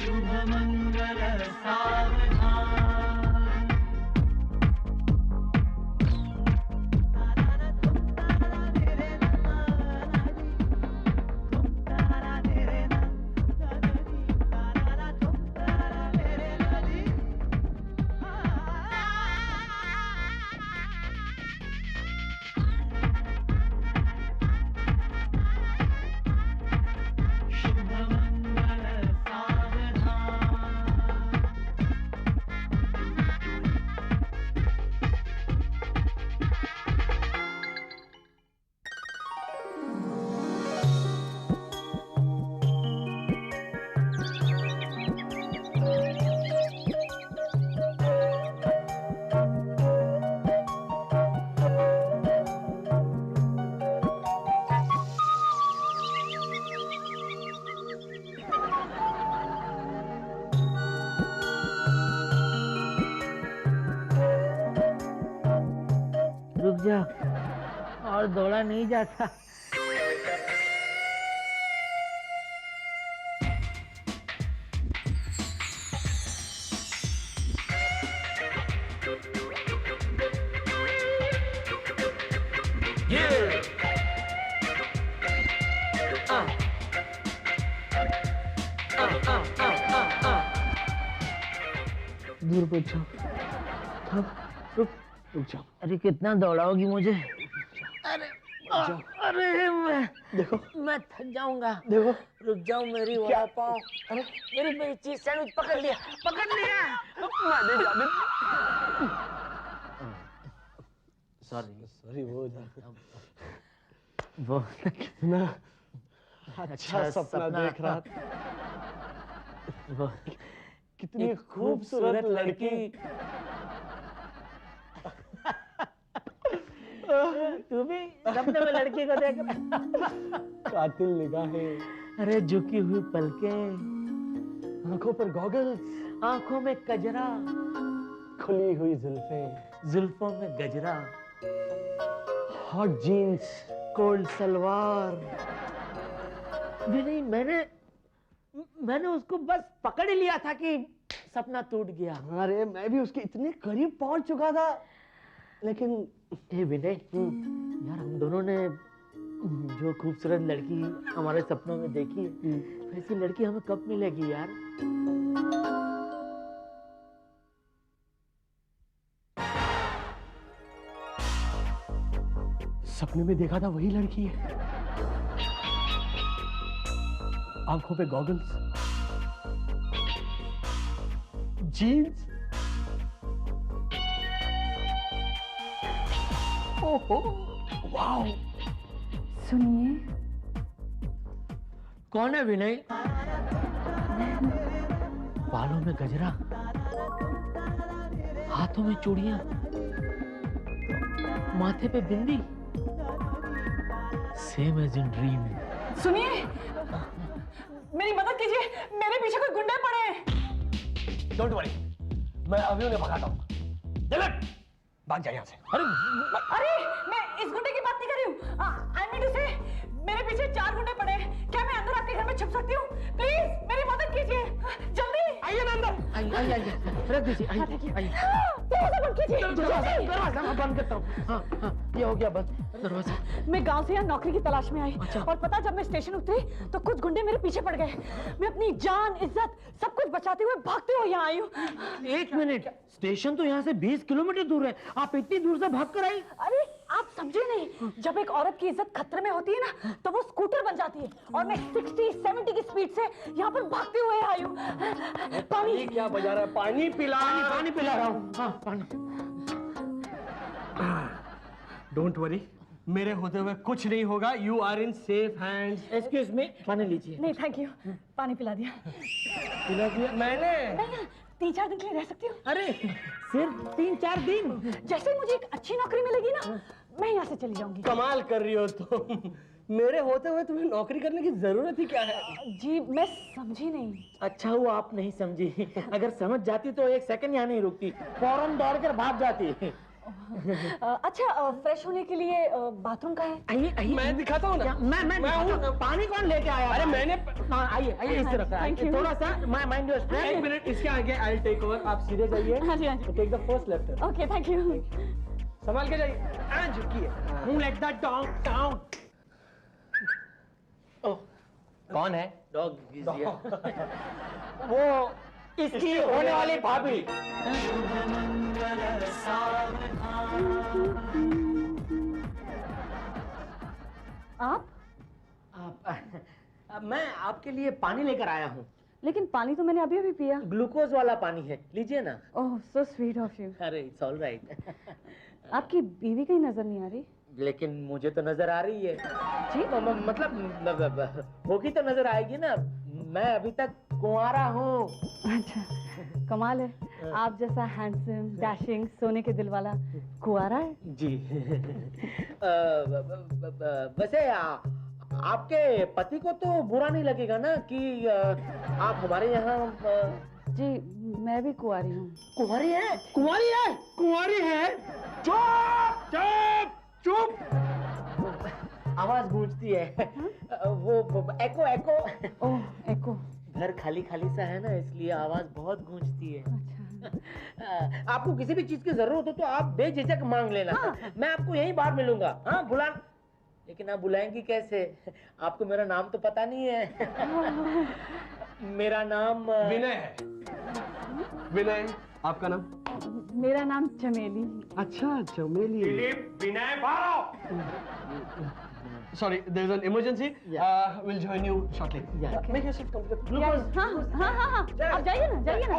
शुभ मंगल सावधान। रुक जा, और दौड़ा नहीं जाता। दूर पूछो। रुक रुक जाओ। अरे कितना दौड़ाओगी मुझे? अरे अरे मैं देखो, मैं थक जाऊंगा। देखो, रुक जाओ, मेरी वड़ा पाव। अरे मेरी चीज सैंडविच पकड़ लिया। सॉरी वो कितना अच्छा सपना देख रहा था। वो कितनी खूबसूरत लड़की। तू भी सपने में लड़की को देख रहा? कातिल निगाहें, अरे झुकी हुई पलकें, आंखों पर गॉगल्स, आंखों में कजरा, खुली हुई जुल्फें, जुल्फों में गजरा, हॉट जीन्स, कोल्ड सलवार। नहीं, मैंने उसको बस पकड़ ही लिया था कि सपना टूट गया। अरे मैं भी उसके इतने करीब पहुंच चुका था, लेकिन ए विनय, यार हम दोनों ने जो खूबसूरत लड़की हमारे सपनों में देखी है, वैसी लड़की हमें कब मिलेगी यार? सपने में देखा था वही लड़की है। आंखों पे गॉगल्स, जीन्स, ओहो वाओ। सुनिए, कौन है विनय? बालों में गजरा, हाथों में चूड़ियां, माथे पे बिंदी, सेम एज इन ड्रीम। सुनिए, मेरी मदद कीजिए, मेरे पीछे कोई गुंडे पड़े हैं। डोंट वरी, मैं अभी उन्हें भगाता हूँ। डेविड, भाग जा यहाँ से। अरे मैं इस गुंडे की बात नहीं कर रही हूँ। आई मीन टू से, मेरे पीछे 4 गुंडे पड़े हैं। क्या मैं अंदर आपके घर में छुप सकती हूँ? प्लीज मेरी मदद कीजिए, जल्दी आइए ना अंदर। आइए, रख दीजिए। आइए। दरवाजा बंद कीजिए। दरवाजा मैं बंद करता हूँ। हाँ, ये हो गया बंद दरवाजा। मैं गांव से यहाँ नौकरी की तलाश में आई। अच्छा। और पता, जब मैं स्टेशन उतरी तो कुछ गुंडे मेरे पीछे पड़ गए। मैं अपनी जान, इज्जत सब कुछ बचाते हुए भागते हुए यहाँ आई हूँ। 1 मिनट, स्टेशन तो यहाँ से 20 किलोमीटर दूर है, आप इतनी दूर से भाग कर आई? अरे आप समझे नहीं, जब एक औरत की इज्जत खतरे में होती है ना, तो वो स्कूटर बन जाती है। और मैं 60-70 की स्पीड से यहाँ पर भागते हुए आई हूँ। पानी क्या बजा रहा है? पानी पिला। पानी पिला रहा हूँ। हाँ, पानी। डोंट वरी, मेरे होते हुए कुछ नहीं होगा। You are in safe hands. Excuse me, पानी लीजिए। नहीं थैंक यू, पानी पिला दिया। पिला दिया मैंने। नहीं, 3-4 दिन के लिए रह सकती हूँ। अरे सिर्फ 3-4 दिन? जैसे ही मुझे एक अच्छी नौकरी मिलेगी ना, मैं यहाँ से चली जाऊंगी। कमाल कर रही हो तुम। मेरे होते हुए तुम्हें नौकरी करने की जरूरत ही क्या है? जी मैं समझी नहीं। अच्छा हुआ आप नहीं समझी, अगर समझ जाती तो 1 सेकंड यहाँ नहीं रुकती, फौरन दौड़ कर भाग जाती। अच्छा फ्रेश होने के लिए बाथरूम का है? आइए आइए, मैं दिखाता हूँ ना। मैं हूँ। पानी कौन लेके आया? अरे मैंने हाँ आइए आइए, इस तरफ से Thank you. थोड़ा सा माइंड योर स्टेप। एक मिनट, इसके आगे आई टेक ओवर। आप सीधे जाइए। हाँ जी, हाँ जी। Take the first left. Okay thank you. संभाल के जाइए। झुकिए। Who let that dog down? ओह, कौन है? डॉग वो इसकी होने वाली भाभी। मैं आपके लिए पानी लेकर आया हूँ। लेकिन पानी तो मैंने अभी अभी पिया। ग्लूकोज वाला पानी है, लीजिए ना। ओह सो स्वीट ऑफ यू। अरे इट्स ऑल राइट। आपकी बीवी कहीं नजर नहीं आ रही? लेकिन मुझे तो नजर आ रही है जी? मतलब होगी तो नजर आएगी ना। मैं अभी तक कुंवारा हूँ। अच्छा कमाल है, आप जैसा हैंडसम डैशिंग सोने के दिल वाला कुंवारा है। जी। वैसे आपके पति को तो बुरा नहीं लगेगा ना कि आप हमारे यहाँ जी मैं भी कुंवारी हूँ। कुंवारी है? कुंवारी है? कुंवारी है? चुप चुप चुप। आवाज गूंजती है। वो एको एको। ओह एको। घर खाली खाली सा है ना, इसलिए आवाज बहुत गूंजती है। अच्छा आपको किसी भी चीज की जरूरत हो तो आप बेझिझक मांग लेना। मैं आपको यहीं बाहर मिलूंगा। हाँ बुला, लेकिन आप बुलाएंगी कैसे? आपको मेरा नाम तो पता नहीं है। मेरा नाम विनय है। विनय, आपका नाम? मेरा नाम चमेली। अच्छा चमेली। विनय बारो। Sorry, there's an emergency. Yeah. We'll join you shortly. Yeah. Make yourself comfortable. हाँ आप जाइए ना जाइए ना।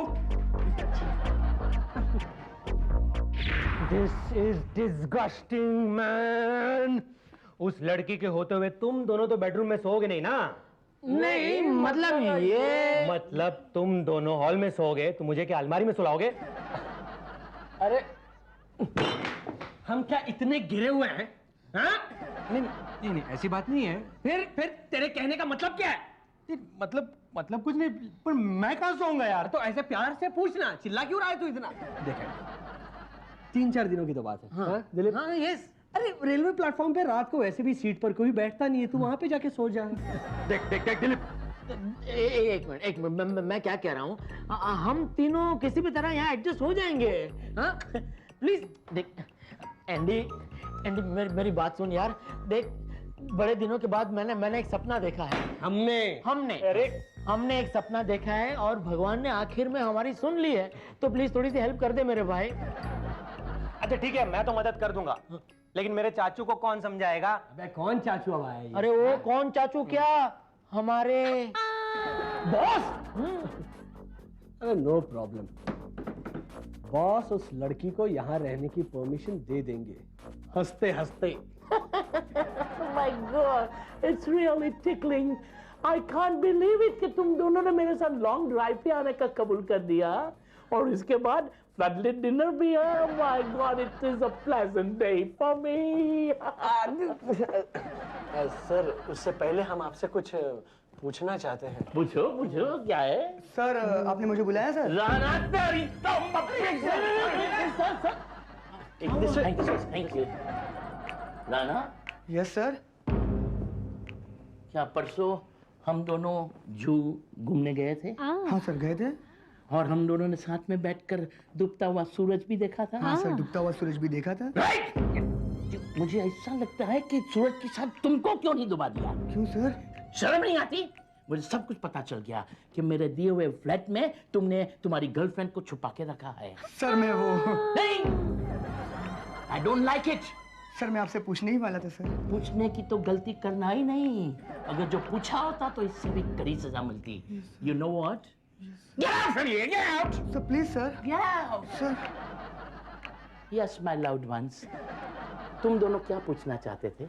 This is disgusting, man. उस लड़की के होते हुए तुम दोनों तो बेडरूम में सोओगे नहीं ना? नहीं मतलब ये मतलब तुम दोनों हॉल में सोओगे तो मुझे क्या अलमारी में सुलाओगे? अरे हम क्या इतने गिरे हुए हैं? हाँ? नहीं ऐसी बात नहीं है। फिर तेरे कहने का मतलब क्या है? मतलब कुछ नहीं, पर मैं कहाँ सोऊंगा यार? तो ऐसे प्यार से पूछना, चिल्ला क्यों रहा है तू इतना? देखें, 3-4 दिनों की तो बात है। हाँ, दिलीप? हाँ यस। अरे रेलवे प्लेटफॉर्म पे रात को वैसे भी सीट पर कोई बैठता नहीं है, तू वहां पे जाके सो जा। देख दिलीप, एक मिनट, मैं क्या कह रहा हूँ, हम तीनों किसी भी तरह यहाँ एडजस्ट हो जाएंगे। हाँ प्लीज देख एंडी, मेरी बात सुन यार। देख बड़े दिनों के बाद मैंने एक सपना देखा है। हमने एक सपना देखा है और भगवान ने आखिर में हमारी सुन ली है। तो प्लीज थोड़ी सी हेल्प कर दे मेरे भाई। अच्छा ठीक है, मैं तो मदद कर दूंगा, लेकिन मेरे चाचू को कौन समझाएगा? अबे कौन चाचू अब आया? अरे वो कौन चाचू, क्या हमारे बॉस। अरे नो प्रॉब्लम, बॉस उस लड़की को यहाँ रहने की परमिशन दे देंगे, हंसते हंसते। My God, it's really tickling. I can't believe it कि तुम दोनों ने मेरे साथ लॉन्ग ड्राइव पे आने का कबूल कर दिया और इसके बाद फ्लडलिट डिनर भी है। My God, it is a pleasant day for me. Sir उससे पहले हम आपसे कुछ पूछना चाहते हैं। पूछो क्या है? सर आपने मुझे बुलाया सर? राना तेरी thank you. Rana, yes sir. क्या परसों हम दोनों जू घूमने गए थे? हाँ सर गए थे। और हम दोनों ने साथ में बैठकर डूबता हुआ सूरज भी देखा था। हाँ सर, डूबता हुआ सूरज भी देखा था। मुझे ऐसा लगता है कि सूरज के साथ तुमको क्यों नहीं डुबा दिया? क्यों सर? शर्म नहीं आती? मुझे सब कुछ पता चल गया कि मेरे दिए हुए फ्लैट में तुमने तुम्हारी गर्लफ्रेंड को छुपा के रखा है। सर मैं वो नहीं, I don't like it. Sir मैं आपसे पूछने ही वाला था सर। पूछने की तो गलती करना ही नहीं, अगर जो पूछा होता तो इससे भी कड़ी सजा मिलती। You know what? Get out from here! Get out! Sir please sir. Get out! Sir Yes, my loved ones. तुम दोनों क्या पूछना चाहते थे?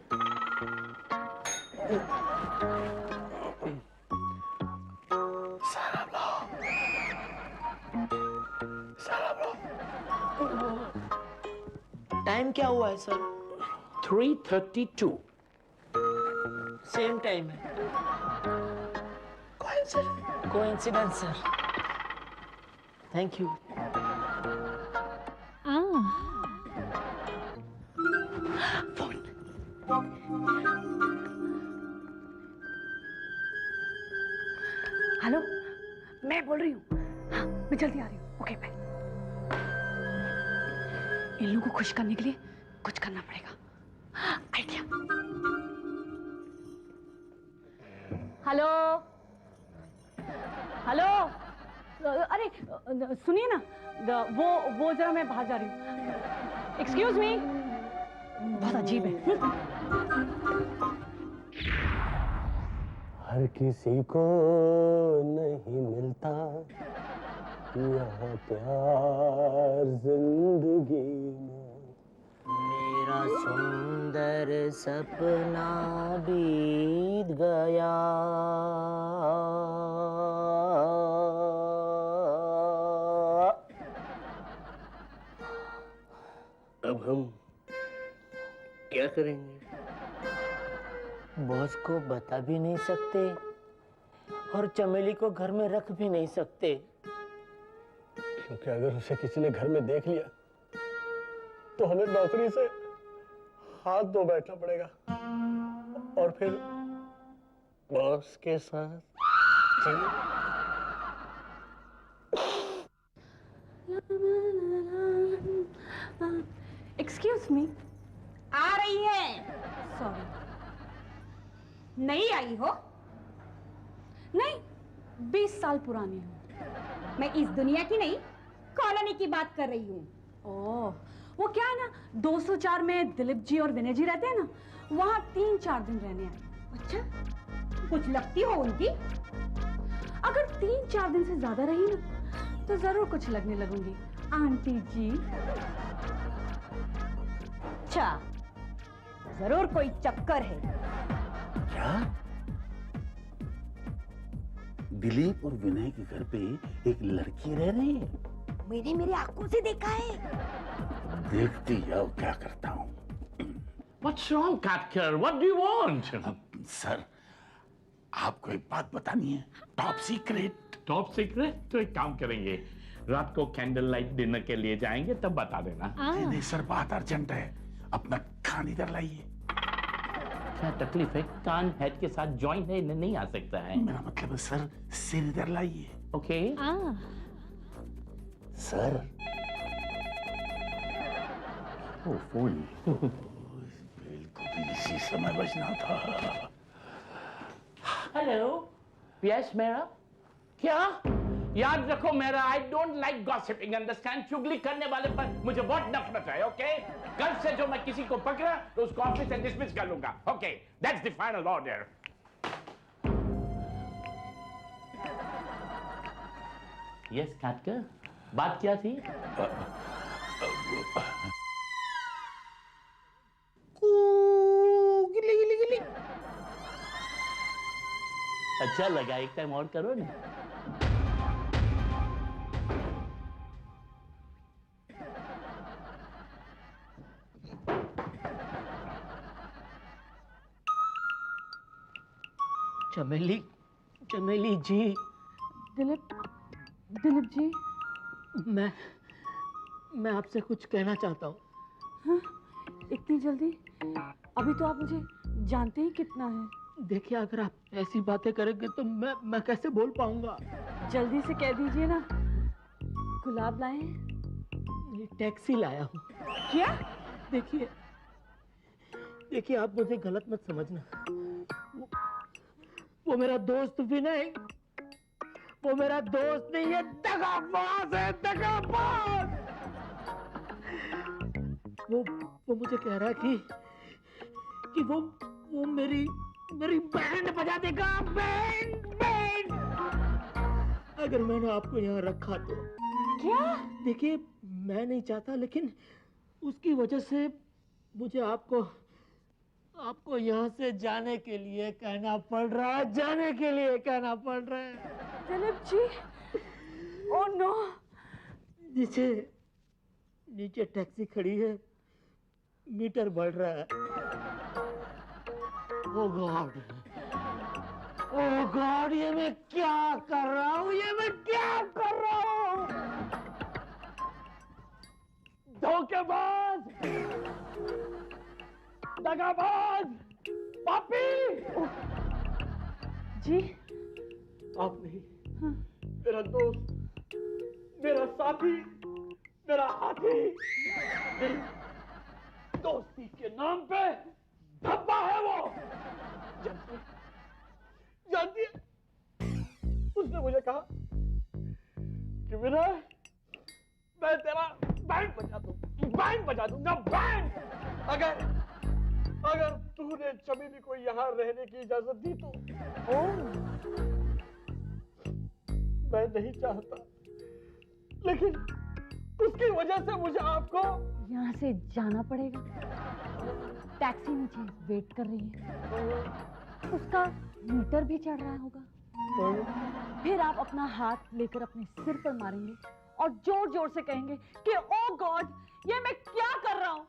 टाइम क्या हुआ है सर? 3:32. सेम टाइम है। Coincidence sir. Thank you. Hello, मैं बोल रही हूँ। हाँ, मैं जल्दी आ रही हूँ। Okay bye. इन लोगों को खुश करने के लिए कुछ करना पड़ेगा। आइडिया। हेलो हेलो, अरे सुनिए ना, वो जरा मैं बाहर जा रही हूँ। Excuse me. बहुत अजीब है। हर किसी को नहीं मिलता यहाँ प्यार जिंदगी में। मेरा सुंदर सपना बीत गया। अब हम क्या करेंगे? बॉस को बता भी नहीं सकते और चमेली को घर में रख भी नहीं सकते। क्योंकि अगर उसे किसी ने घर में देख लिया तो हमें नौकरी से हाथ धो बैठना पड़ेगा और फिर बॉस के साथ एक्सक्यूज मी। आ रही है। सॉरी। नहीं आई हो? नहीं, 20 साल पुरानी हूँ। मैं इस दुनिया की नहीं, कॉलोनी की बात कर रही हूँ। ओह, वो क्या है ना, 204 में दिलीप जी और विनय जी रहते हैं ना, वहाँ 3-4 दिन रहने आए। अच्छा, कुछ लगती हो उनकी? अगर 3-4 दिन से ज्यादा रही ना, तो जरूर कुछ लगने लगूंगी आंटी जी। अच्छा, जरूर कोई चक्कर है। क्या? दिलीप और विनय के घर पे एक लड़की रह रही है? मैंने मेरी आंखों से देखा है। देखती जाओ क्या करता हूँ। What's wrong, Katkar? What do you want? Sir, आपको एक बात बतानी है, टॉप सीक्रेट। Top secret? तो एक काम करेंगे, रात को कैंडल लाइट डिनर के लिए जाएंगे, तब बता देना। नहीं सर, बात अर्जेंट है, अपना कान इधर लाइए। क्या तकलीफ है? कान हेड के साथ जॉइन है, नहीं आ सकता है। मेरा मतलब है सर, सिर इधर लाइए। ओके। सर, ओ फोन बिल्कुल भी इसी समय बजना था। हेलो, यस मेरा। क्या? याद रखो मेरा, I don't like gossiping, understand? चुगली करने वाले पर मुझे बहुत नफरत है। ओके, कल से जो मैं किसी को पकड़ा तो उसको ऑफिस से डिसमिस कर लूंगा। Okay, that's the final order. Yes काटकर, बात क्या थी? गिली गिली गिली। अच्छा लगा, एक टाइम और करो ना। चमेली, चमेली जी। दिलीप जी। मैं आपसे कुछ कहना चाहता हूँ। हाँ? इतनी जल्दी? अभी तो आप मुझे जानते ही कितना है। देखिए, अगर आप ऐसी बातें करेंगे तो मैं कैसे बोल पाऊंगा? जल्दी से कह दीजिए ना। गुलाब लाए? टैक्सी लाया हूँ। क्या? देखिए आप मुझे गलत मत समझना। वो मेरा दोस्त विनय, वो मेरा दोस्त नहीं है, दगाबाज है, दगाबाज। वो मुझे कह रहा है कि वो मेरी बैंड बजा देगा। बैंड। अगर मैंने आपको यहाँ रखा तो। क्या? देखिए, मैं नहीं चाहता, लेकिन उसकी वजह से मुझे आपको यहाँ से जाने के लिए कहना पड़ रहा है। जाने के लिए कहना पड़ रहा है। Dilip ji, oh no. नीचे टैक्सी खड़ी है, मीटर बढ़ रहा है। ओह गॉड, ये मैं क्या कर रहा हूँ? धोखेबाज, दगाबाज, पापी। जी, आप नहीं, मेरा दोस्त, मेरा साथी, मेरा हाथी, दोस्ती के नाम पे धब्बा है वो। जानती है उसने मुझे कहा कि विनय मैं तेरा बैंड बजा दूंगा बैंड, अगर तूने चमेली को यहाँ रहने की इजाजत दी तो। मैं नहीं चाहता, लेकिन उसकी वजह से मुझे आपको यहाँ से जाना पड़ेगा। टैक्सी नीचे वेट कर रही है, उसका मीटर भी चढ़ रहा होगा। फिर आप अपना हाथ लेकर अपने सिर पर मारेंगे और जोर जोर से कहेंगे कि ओ गॉड, ये मैं क्या कर रहा हूँ,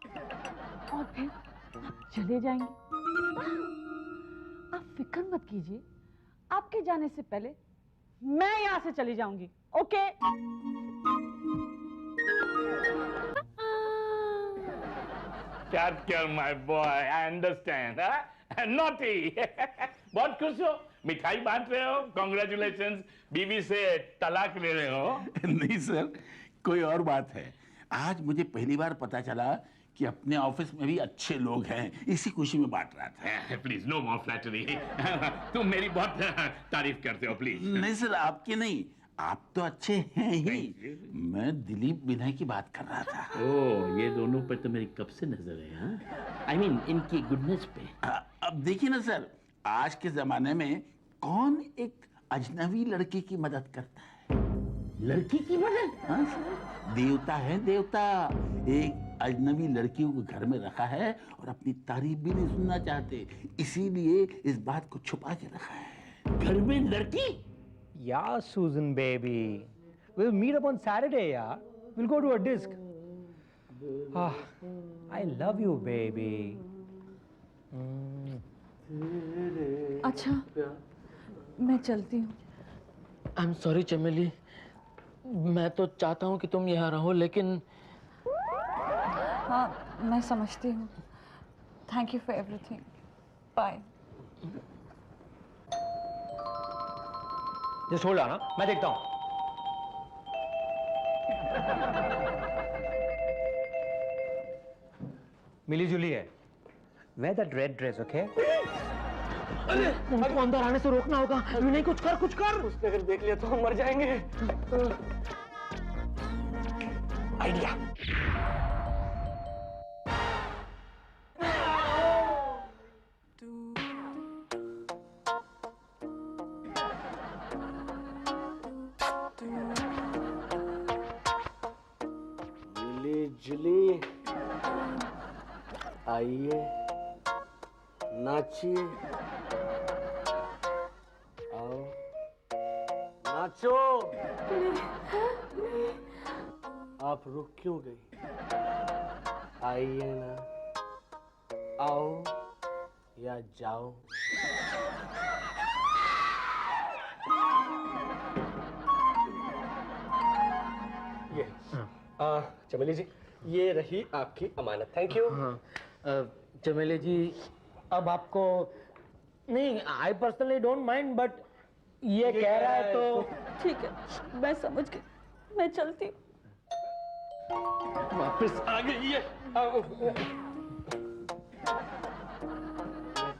और फिर आप चले जाएंगे। आप फिक्र मत कीजिए, आपके जाने से पहले मैं यहाँ से चली जाऊंगी। Okay? Capture my boy, I understand, huh? Naughty. बहुत खुश हो, मिठाई बांट रहे हो, congratulations, बीवी से तलाक ले रहे हो। नहीं सर, कोई और बात है। आज मुझे पहली बार पता चला कि अपने ऑफिस में भी अच्छे लोग हैं, इसी खुशी में बांट रहा था। Please no more flattery. तुम मेरी बहुत तारीफ करते हो, प्लीज। नहीं सर, आपकी नहीं, आप तो अच्छे हैं ही। मैं दिलीप विनय की बात कर रहा था। ओह, ये दोनों पर तो मेरी कब से नजर है, हाँ? I mean, इनकी गुडनेस पे। अब देखिए ना सर, आज के जमाने में कौन एक अजनबी लड़की की मदद करता है? लड़की की मदद? हाँ सर, देवता है देवता। एक अजनबी लड़की को घर में रखा है और अपनी तारीफ भी नहीं सुनना चाहते, इसीलिए इस बात को छुपा के रखा है। घर में लड़की? Yeah, Susan baby. We'll meet up on Saturday, yeah. We'll go to a disc. Ah, I love you, baby. अच्छा, मैं चलती हूँ। I'm sorry चमेली, मैं तो चाहता हूँ कि तुम यहाँ रहो, लेकिन हाँ, मैं समझती हूँ। Thank you for everything. Bye. Just hold on, हाँ? मैं देखता हूँ। मिली जुली है। Wear that red dress, okay? अरे उनको अंदर आने से रोकना होगा। नहीं, कुछ कर। उसने अगर देख लिया तो हम मर जाएंगे। आइडिया। जुली आइए, नाचिए, आओ नाचो। आप रुक क्यों गई? आइए ना, आओ या जाओ। ये चमेली जी, ये रही आपकी अमानत। Thank you. चमेली जी, अब आपको नहीं, I personally don't mind, but ये कह रहा है तो ठीक है, मैं समझ गई। मैं चलती हूँ। वापस आ गई है। मैं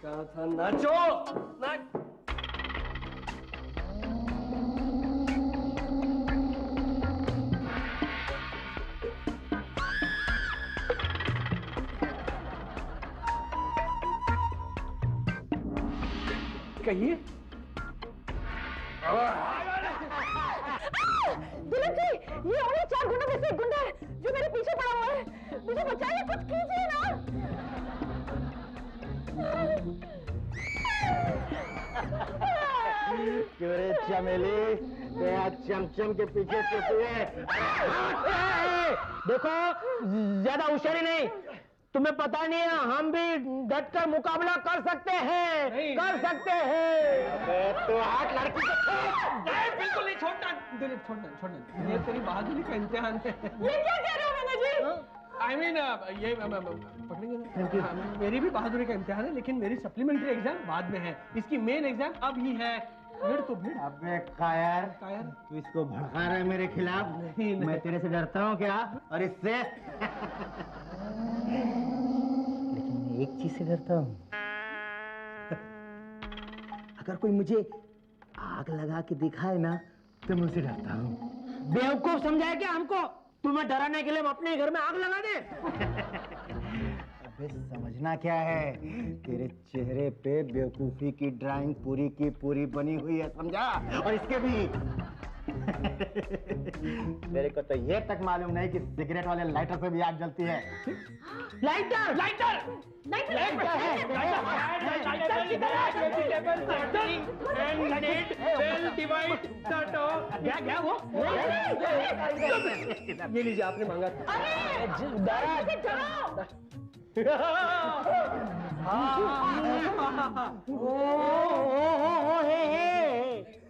कहा था नाचो, नाच। कहिए। दिलीप जी, ये उन्हीं 4 गुंडों में से एक गुंडा है जो मेरे पीछे पड़ा हुआ है। मुझे बचाइए, कुछ कीजिए ना। क्यों रे चमेली, तेरा चमचम के पीछे छुपी है। देखो, ज्यादा होशियारी नहीं। तुम्हें पता नहीं है, हम भी डट कर मुकाबला कर सकते हैं, कर सकते हैं। तो हाथ लड़की को बिल्कुल नहीं छोड़ना। दिलीप, छोड़ना। ये तेरी बहादुरी का इम्तिहान है। ये क्या कह रहे हो मैंने जी? I mean, ये पकड़ेंगे ना? मेरी भी बहादुरी का इम्तिहान है, लेकिन मेरी सप्लीमेंट्री एग्जाम बाद में है। इसकी मेन एग्जाम अब ही है। अबे कायर तू इसको भड़का रहा है मेरे खिलाफ। मैं तेरे से डरता हूँ क्या? और इससे लेकिन मैं एक चीज से डरता हूँ, अगर कोई मुझे आग लगा के दिखाए ना तो मैं उसे डरता हूँ। बेवकूफ समझाया क्या हमको? तुम्हें डराने के लिए हम अपने घर में आग लगा दे? अबे समझना क्या है, तेरे चेहरे पे बेवकूफी की ड्राइंग पूरी की पूरी बनी हुई है, समझा? और इसके भी मेरे को तो ये तक मालूम नहीं कि सिगरेट वाले लाइटर से भी आग जलती है। लाइटर लाइटर क्या वो? ये लीजिए, आपने मांगा था।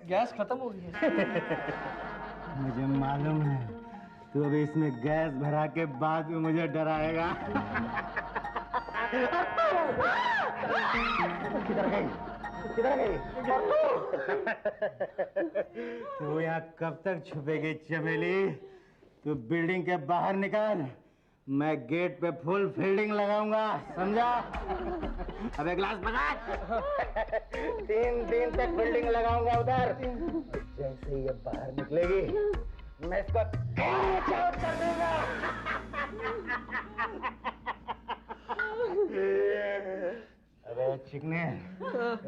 गैस खत्म हो गई है। मुझे मालूम है तू अभी इसमें गैस भरा के बाद में मुझे डराएगा। किधर गई? किधर गई? तू यहाँ कब तक छुपेगी चमेली? तू बिल्डिंग के बाहर निकल, मैं गेट पे फुल फील्डिंग लगाऊंगा, समझा? अब एक ग्लास पकड़। 3 दिन तक फील्डिंग लगाऊंगा उधर। जैसे ही ये बाहर निकलेगी मैं इसको कैच आउट कर दूंगा। अबे चिकने,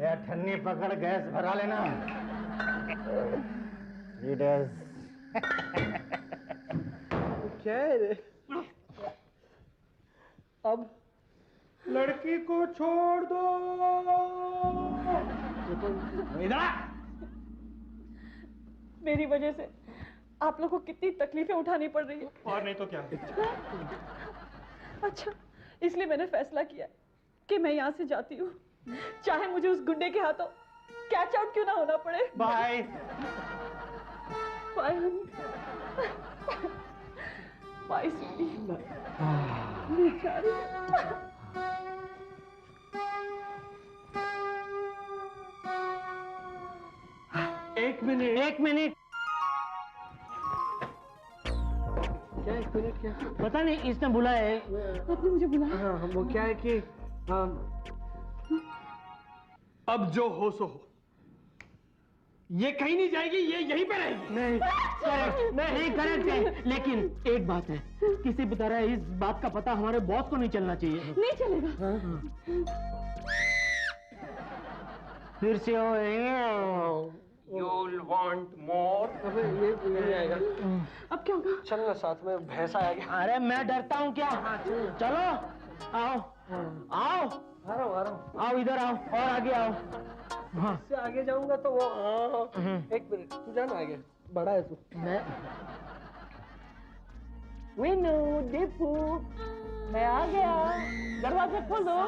यार ठन्नी पकड़ गैस भरा लेना। क्या है रे? अब लड़की को छोड़ दो। मेरी वजह से आप लोगों को कितनी तकलीफें उठानी पड़ रही है। और नहीं तो क्या? अच्छा, इसलिए मैंने फैसला किया कि मैं यहाँ से जाती हूँ, चाहे मुझे उस गुंडे के हाथों कैच आउट क्यों ना होना पड़े। Bye bye honey, bye sweetie. एक मिनट। क्या 1 मिनट क्या? पता नहीं, इसने बुलाया है। आपने मुझे बुलाया? हाँ, वो क्या है कि अब जो हो सो हो। ये कहीं नहीं जाएगी, ये यहीं पे रहेगी। नहीं करेक्ट है, लेकिन एक बात है, किसी भी तरह इस बात का पता हमारे बॉस को नहीं चलना चाहिए। नहीं चलेगा। फिर से You'll want more? अबे ये नहीं आएगा। अब क्या होगा? चल ना, साथ में भैंसा आ गया। अरे मैं डरता हूँ क्या? चलो आओ आओ आ रहा हूँ। आओ, इधर आओ और आगे आओ। हाँ, इससे आगे जाऊंगा तो वो 1 मिनट, तू जाना आगे, बड़ा है तू। विनू, दीपू, मैं आ गया, दरवाजा खोलो।